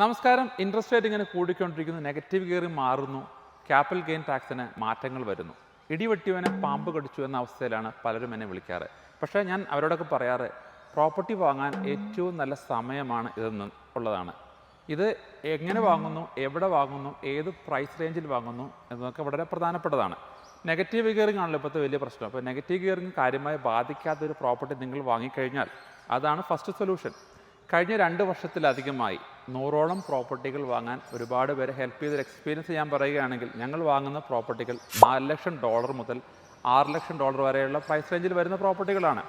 നമസ്കാരം. Interest rate ഇങ്ങനെ കൂടിക്കൊണ്ടിരിക്കുന്നു, negative ഗിയറിൽ മാറുന്നു, ക്യാപിറ്റൽ ഗെയിൻ ടാക്സിന് മാറ്റങ്ങൾ വരുന്നു. ഇടിവെട്ടിയവനെ പാമ്പ് കടിച്ചു എന്ന അവസ്ഥയിലാണ് പലരും എന്നെ വിളിക്കാറ്. പക്ഷേ ഞാൻ അവരോടൊക്കെ പറയാറ്, പ്രോപ്പർട്ടി വാങ്ങാൻ ഏറ്റവും നല്ല സമയമാണ് ഇതെന്ന് ഉള്ളതാണ്. ഇത് എങ്ങനെ വാങ്ങുന്നു, എവിടെ വാങ്ങുന്നു, ഏത് പ്രൈസ് റേഞ്ചിൽ വാങ്ങുന്നു എന്നതൊക്കെ വളരെ പ്രധാനപ്പെട്ടതാണ്. നെഗറ്റീവ് ഗിയറിംഗ് ആണല്ലോ ഇപ്പോഴത്തെ വലിയ പ്രശ്നം. അപ്പോൾ നെഗറ്റീവ് ഗിയറിംഗ് കാര്യമായി ബാധിക്കാത്തൊരു പ്രോപ്പർട്ടി നിങ്ങൾ വാങ്ങിക്കഴിഞ്ഞാൽ അതാണ് ഫസ്റ്റ് സൊല്യൂഷൻ. കഴിഞ്ഞ 2 വർഷത്തിലധികമായി 100ഓളം പ്രോപ്പർട്ടികൾ വാങ്ങാൻ ഒരുപാട് പേരെ ഹെൽപ്പ് ചെയ്തൊരു എക്സ്പീരിയൻസ് ഞാൻ പറയുകയാണെങ്കിൽ, ഞങ്ങൾ വാങ്ങുന്ന പ്രോപ്പർട്ടികൾ $4 ലക്ഷം മുതൽ $6 ലക്ഷം വരെയുള്ള പ്രൈസ് റേഞ്ചിൽ വരുന്ന പ്രോപ്പർട്ടികളാണ്.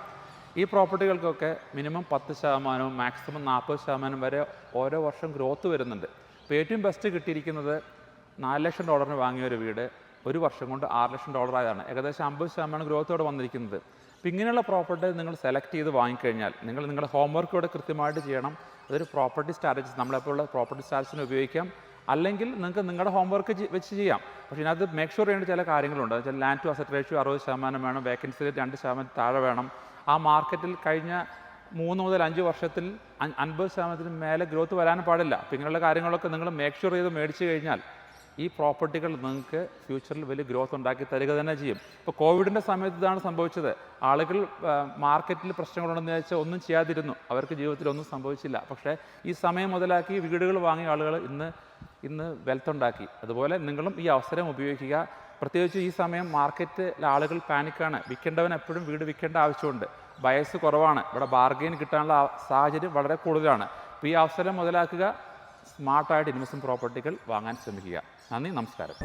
ഈ പ്രോപ്പർട്ടികൾക്കൊക്കെ മിനിമം 10% മാക്സിമം 40% വരെ ഓരോ വർഷം ഗ്രോത്ത് വരുന്നുണ്ട്. ഇപ്പോൾ ഏറ്റവും ബെസ്റ്റ് കിട്ടിയിരിക്കുന്നത് $4 ലക്ഷം വാങ്ങിയ ഒരു വീട് 1 വർഷം കൊണ്ട് $6 ലക്ഷം ആയതാണ്. ഏകദേശം 50% ഗ്രോത്തോടെ വന്നിരിക്കുന്നത്. അപ്പോൾ ഇങ്ങനെയുള്ള പ്രോപ്പർട്ടി നിങ്ങൾ സെലക്ട് ചെയ്ത് വാങ്ങിക്കഴിഞ്ഞാൽ നിങ്ങളുടെ ഹോംവർക്ക് ഇവിടെ കൃത്യമായിട്ട് ചെയ്യണം. അതൊരു പ്രോപ്പർട്ടി സ്ട്രാറ്റജി, നമ്മളെപ്പോഴുള്ള പ്രോപ്പർട്ടി സ്ട്രാറ്റജിനെ ഉപയോഗിക്കാം. അല്ലെങ്കിൽ നിങ്ങൾക്ക് നിങ്ങളുടെ ഹോംവർക്ക് വെച്ച് ചെയ്യാം. പക്ഷേ ഇതിനകത്ത് മേക്ക് ഷുവർ ചെയ്യേണ്ട ചില കാര്യങ്ങളുണ്ട്. വെച്ചാൽ ലാൻഡ് ടു അസറ്റ് റേഷ്യോ 60% വേണം, വേക്കൻസി റേറ്റ് 2% താഴെ വേണം. ആ മാർക്കറ്റിൽ കഴിഞ്ഞ 3 മുതൽ 5 വർഷത്തിൽ 50% മേലെ ഗ്രോത്ത് വരാൻ പാടില്ല. അപ്പോൾ ഇങ്ങനെയുള്ള കാര്യങ്ങളൊക്കെ നിങ്ങൾ മേക്ക് ഷുവർ ചെയ്ത് മേടിച്ച് കഴിഞ്ഞാൽ ഈ പ്രോപ്പർട്ടികൾ നിങ്ങൾക്ക് ഫ്യൂച്ചറിൽ വലിയ ഗ്രോത്ത് ഉണ്ടാക്കി തരിക തന്നെ ചെയ്യും. ഇപ്പോൾ കോവിഡിൻ്റെ സമയത്ത് ഇതാണ് സംഭവിച്ചത്. ആളുകൾ മാർക്കറ്റിൽ പ്രശ്നങ്ങളുണ്ടെന്ന് വെച്ചാൽ ഒന്നും ചെയ്യാതിരുന്നു, അവർക്ക് ജീവിതത്തിൽ ഒന്നും സംഭവിച്ചില്ല. പക്ഷേ ഈ സമയം മുതലാക്കി വീടുകൾ വാങ്ങിയ ആളുകൾ ഇന്ന് വെൽത്ത് ഉണ്ടാക്കി. അതുപോലെ നിങ്ങളും ഈ അവസരം ഉപയോഗിക്കുക. പ്രത്യേകിച്ച് ഈ സമയം മാർക്കറ്റിൽ ആളുകൾ പാനിക്കാണ്. വിൽക്കേണ്ടവൻ എപ്പോഴും വീട് വിൽക്കേണ്ട ആവശ്യമുണ്ട്. ബയസ് കുറവാണ്, ഇവിടെ ബാർഗെയിൻ കിട്ടാനുള്ള സാഹചര്യം വളരെ കൂടുതലാണ്. അപ്പോൾ ഈ അവസരം മുതലാക്കുക, സ്മാർട്ടായിട്ട് ഇൻവെസ്റ്റ്മെൻറ്റ് പ്രോപ്പർട്ടികൾ വാങ്ങാൻ ശ്രമിക്കുക. നന്ദി, നമസ്കാരം.